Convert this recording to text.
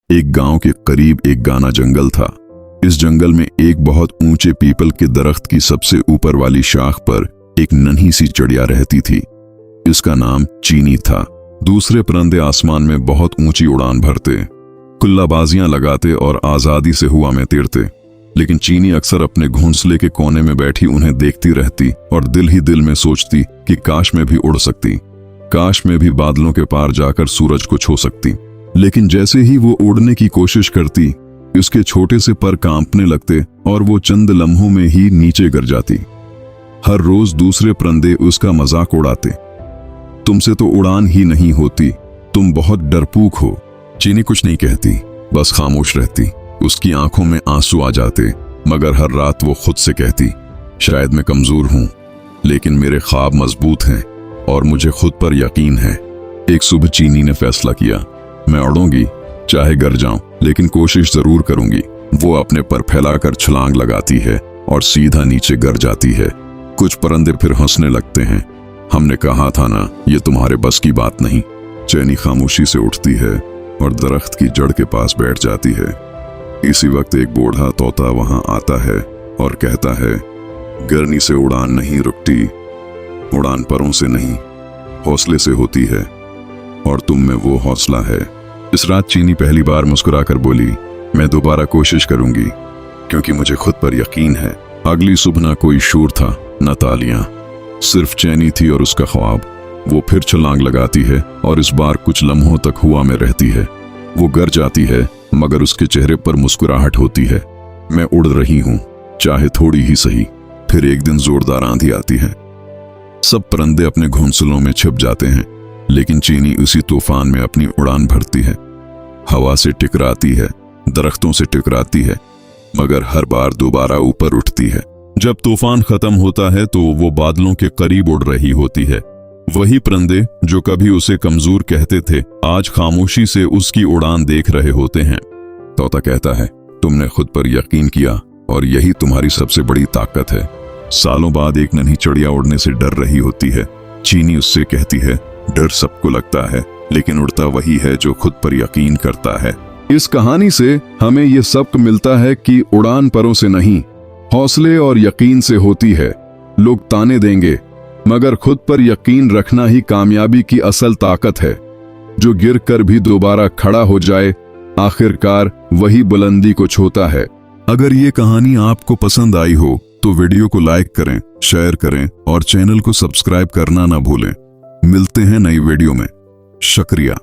एक गांव के करीब एक घना जंगल था। इस जंगल में एक बहुत ऊंचे पीपल के दरख्त की सबसे ऊपर वाली शाख पर एक नन्ही सी चिड़िया रहती थी। इसका नाम चीनी था। दूसरे परिंदे आसमान में बहुत ऊंची उड़ान भरते, कुल्लाबाजियां लगाते और आजादी से हवा में तैरते, लेकिन चीनी अक्सर अपने घोंसले के कोने में बैठी उन्हें देखती रहती और दिल ही दिल में सोचती कि काश मैं भी उड़ सकती, काश मैं भी बादलों के पार जाकर सूरज को छू सकती। लेकिन जैसे ही वो उड़ने की कोशिश करती, उसके छोटे से पर कांपने लगते और वो चंद लम्हों में ही नीचे गिर जाती। हर रोज दूसरे परिंदे उसका मजाक उड़ाते, तुमसे तो उड़ान ही नहीं होती, तुम बहुत डरपूक हो। चीनी कुछ नहीं कहती, बस खामोश रहती। उसकी आंखों में आंसू आ जाते, मगर हर रात वो खुद से कहती, शायद मैं कमजोर हूं, लेकिन मेरे ख्वाब मजबूत हैं और मुझे खुद पर यकीन है। एक सुबह चीनी ने फैसला किया, मैं उड़ूंगी, चाहे गिर जाऊं, लेकिन कोशिश जरूर करूंगी। वो अपने पर फैलाकर छलांग लगाती है और सीधा नीचे गिर जाती है। कुछ परिंदे फिर हंसने लगते हैं, हमने कहा था ना, ये तुम्हारे बस की बात नहीं। चीनी खामोशी से उठती है और दरख्त की जड़ के पास बैठ जाती है। इसी वक्त एक बूढ़ा तोता वहां आता है और कहता है, गिरनी से उड़ान नहीं रुकती, उड़ान परों से नहीं, हौसले से होती है, और तुम में वो हौसला है। इस रात चीनी पहली बार मुस्कुराकर बोली, मैं दोबारा कोशिश करूंगी, क्योंकि मुझे खुद पर यकीन है। अगली सुबह ना कोई शोर था, न तालियां, सिर्फ चैनी थी और उसका ख्वाब। वो फिर छलांग लगाती है और इस बार कुछ लम्हों तक हवा में रहती है। वो गिर जाती है, मगर उसके चेहरे पर मुस्कुराहट होती है, मैं उड़ रही हूं, चाहे थोड़ी ही सही। फिर एक दिन जोरदार आंधी आती है, सब परिंदे अपने घोंसलों में छिप जाते हैं, लेकिन चीनी उसी तूफान में अपनी उड़ान भरती है। हवा से टकराती है, दरख्तों से टकराती है, मगर हर बार दोबारा ऊपर उठती है। जब तूफान खत्म होता है तो वो बादलों के करीब उड़ रही होती है। वही परिंदे जो कभी उसे कमजोर कहते थे, आज खामोशी से उसकी उड़ान देख रहे होते हैं। तोता कहता है, तुमने खुद पर यकीन किया और यही तुम्हारी सबसे बड़ी ताकत है। सालों बाद एक नन्ही चिड़िया उड़ने से डर रही होती है। चीनी उससे कहती है, डर सबको लगता है, लेकिन उड़ता वही है जो खुद पर यकीन करता है। इस कहानी से हमें ये सबक मिलता है कि उड़ान परों से नहीं, हौसले और यकीन से होती है। लोग ताने देंगे, मगर खुद पर यकीन रखना ही कामयाबी की असल ताकत है। जो गिर कर भी दोबारा खड़ा हो जाए, आखिरकार वही बुलंदी को छूता है। अगर ये कहानी आपको पसंद आई हो तो वीडियो को लाइक करें, शेयर करें और चैनल को सब्सक्राइब करना ना भूलें। मिलते हैं नई वीडियो में। शुक्रिया।